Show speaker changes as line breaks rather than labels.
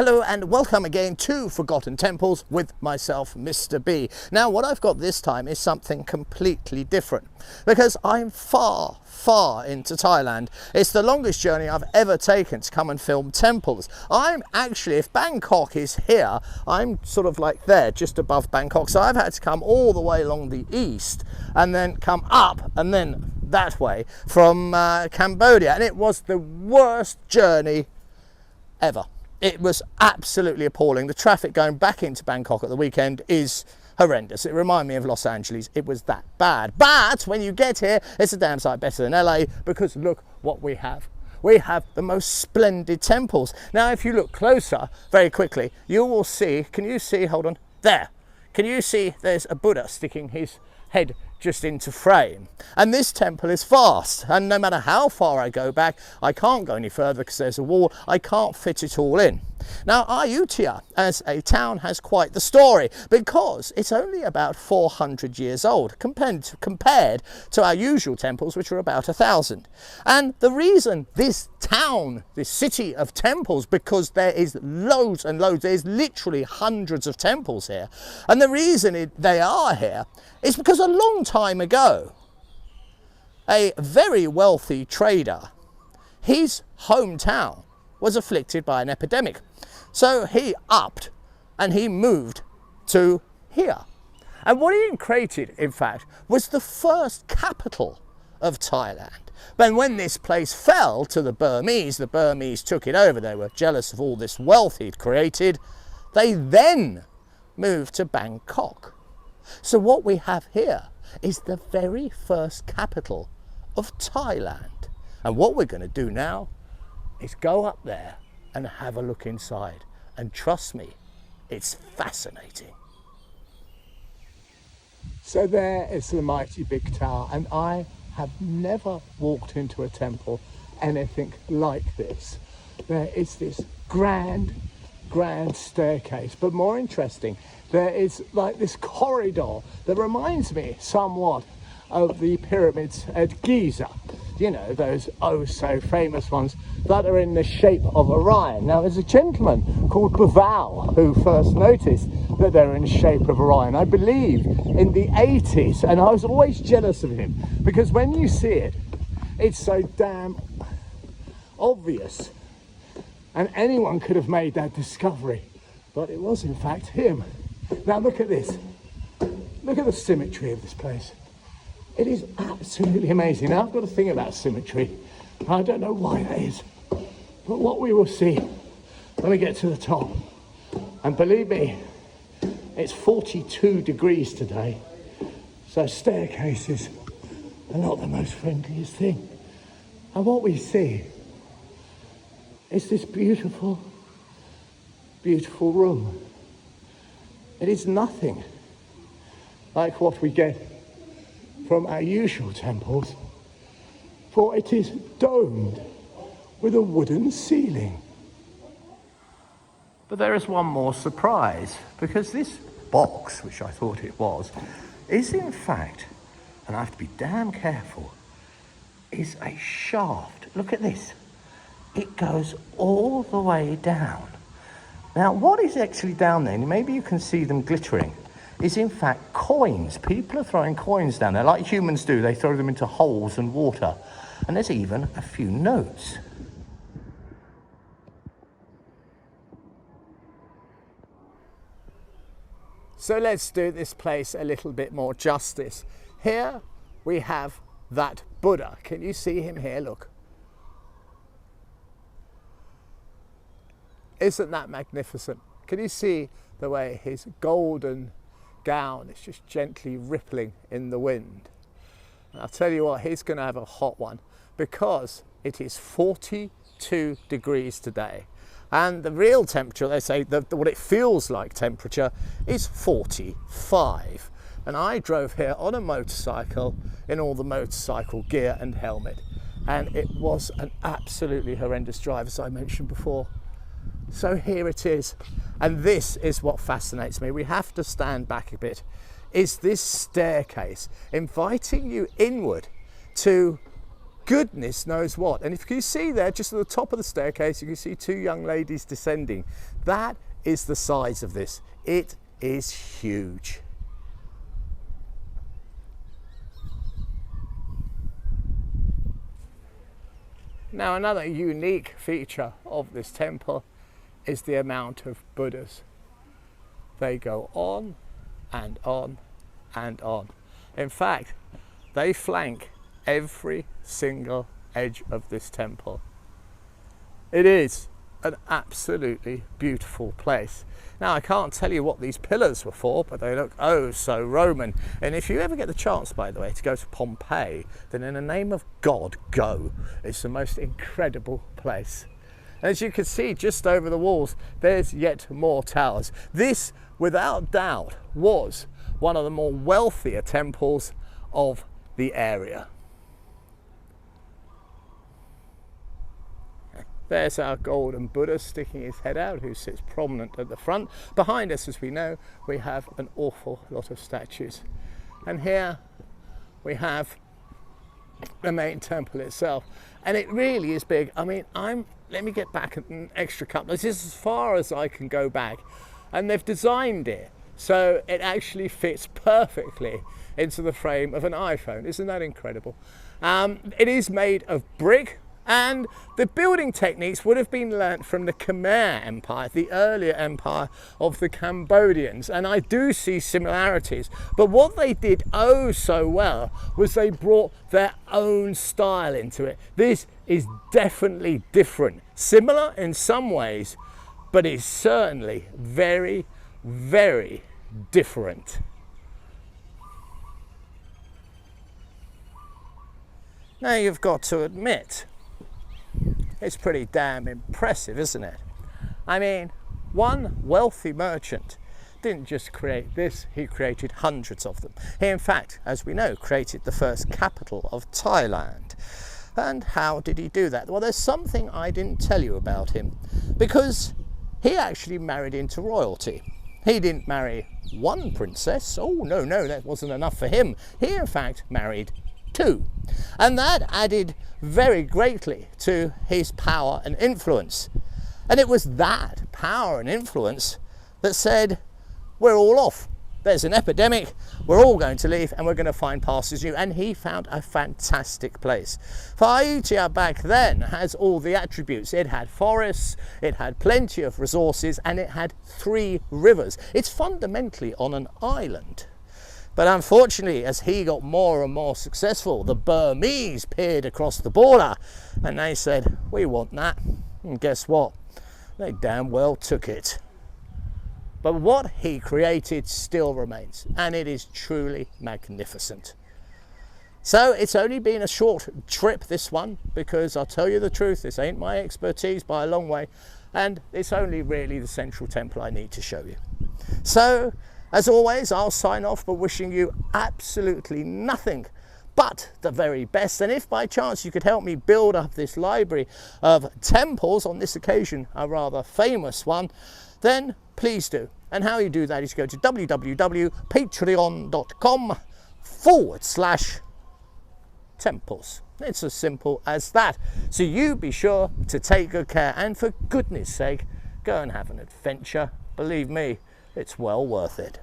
Hello and welcome again to Forgotten Temples with myself, Mr. B. Now what I've got this time is something completely different because I'm far into Thailand. It's the longest journey I've ever taken to come and film temples. I'm actually, if Bangkok is here, I'm sort of like there, just above Bangkok. So I've had to come all the way along the east and then come up and then that way from Cambodia. And it was the worst journey ever. It was absolutely appalling. The traffic going back into Bangkok at the weekend is horrendous. It reminded me of Los Angeles. It was that bad. But when you get here, it's a damn sight better than LA because look what we have. We have the most splendid temples. Now, if you look closer very quickly, you will see, can you see, hold on, there. Can you see there's a Buddha sticking his head just into frame? And this temple is vast, and no matter how far I go back, I can't go any further because there's a wall. I can't fit it all in. Now Ayutthaya as a town has quite the story because it's only about 400 years old compared to our usual temples, which are about 1,000. And the reason this town, this city of temples, because there is loads and loads, there's literally hundreds of temples here. And the reason they are here is because a long time ago, a very wealthy trader, his hometown was afflicted by an epidemic. So he upped and he moved to here. And what he created, in fact, was the first capital of Thailand. But when this place fell to the Burmese took it over. They were jealous of all this wealth he'd created. They then moved to Bangkok. So what we have here is the very first capital of Thailand. And what we're going to do now is go up there and have a look inside. And trust me, it's fascinating. So there is the mighty big tower, and I have never walked into a temple anything like this. There is this grand staircase, but more interesting, there is like this corridor that reminds me somewhat of the pyramids at Giza. You know, those oh so famous ones that are in the shape of Orion. Now there's a gentleman called Bavau who first noticed that they're in the shape of Orion, I believe in the 80s, and I was always jealous of him because when you see it, it's so damn obvious and anyone could have made that discovery, but it was in fact him. Now look at this, look at the symmetry of this place. It is absolutely amazing. Now I've got a thing about symmetry. I don't know why that is, but what we will see when we get to the top, and believe me, it's 42 degrees today, so staircases are not the most friendliest thing. And what we see is this beautiful room. It is nothing like what we get from our usual temples, for it is domed with a wooden ceiling. But there is one more surprise, because this box, which I thought it was, is in fact, and I have to be damn careful, is a shaft. Look at this. It goes all the way down. Now, what is actually down there, and maybe you can see them glittering, is in fact coins. People are throwing coins down there, like humans do. They throw them into holes and water. And there's even a few notes. So let's do this place a little bit more justice. Here we have that Buddha. Can you see him here? Look. Isn't that magnificent? Can you see the way his golden gown is just gently rippling in the wind? And I'll tell you what, he's going to have a hot one because it is 42 degrees today. And the real temperature, they say, what it feels like temperature is 45. And I drove here on a motorcycle in all the motorcycle gear and helmet. And it was an absolutely horrendous drive, as I mentioned before. So here it is. And this is what fascinates me. We have to stand back a bit. Is this staircase inviting you inward to goodness knows what. And if you see there, just at the top of the staircase, you can see two young ladies descending. That is the size of this. It is huge. Now, another unique feature of this temple is the amount of Buddhas. They go on and on and on. In fact, they flank every single edge of this temple. It is an absolutely beautiful place. Now, I can't tell you what these pillars were for, but they look oh so Roman. And if you ever get the chance, by the way, to go to Pompeii, then in the name of God, go. It's the most incredible place. As you can see just over the walls, there's yet more towers. This, without doubt, was one of the more wealthier temples of the area. There's our golden Buddha sticking his head out, who sits prominent at the front. Behind us, as we know, we have an awful lot of statues. And here we have the main temple itself. And it really is big. I mean, let me get back an extra couple. This is as far as I can go back. And they've designed it so it actually fits perfectly into the frame of an iPhone. Isn't that incredible? It is made of brick. And the building techniques would have been learnt from the Khmer Empire, the earlier empire of the Cambodians. And I do see similarities. But what they did oh so well was they brought their own style into it. This is definitely different. Similar in some ways, but it's certainly very, very different. Now, you've got to admit, it's pretty damn impressive, isn't it? I mean, one wealthy merchant didn't just create this, he created hundreds of them. He, in fact, as we know, created the first capital of Thailand. And how did he do that? Well, there's something I didn't tell you about him, because he actually married into royalty. He didn't marry one princess. Oh, no, that wasn't enough for him. He, in fact, married two. And that added very greatly to his power and influence. And it was that power and influence that said, we're all off. There's an epidemic, we're all going to leave and we're going to find pastures new. And he found a fantastic place. For Ayutthaya back then has all the attributes. It had forests, it had plenty of resources, and it had 3 rivers. It's fundamentally on an island. But unfortunately, as he got more and more successful, the Burmese peered across the border and they said, we want that. And guess what? They damn well took it. But what he created still remains, and it is truly magnificent. So it's only been a short trip, this one, because I'll tell you the truth, this ain't my expertise by a long way, and it's only really the central temple I need to show you. So, as always, I'll sign off by wishing you absolutely nothing but the very best. And if by chance you could help me build up this library of temples, on this occasion a rather famous one, then please do. And how you do that is go to www.patreon.com/temples. It's as simple as that. So you be sure to take good care, and for goodness sake, go and have an adventure. Believe me, it's well worth it.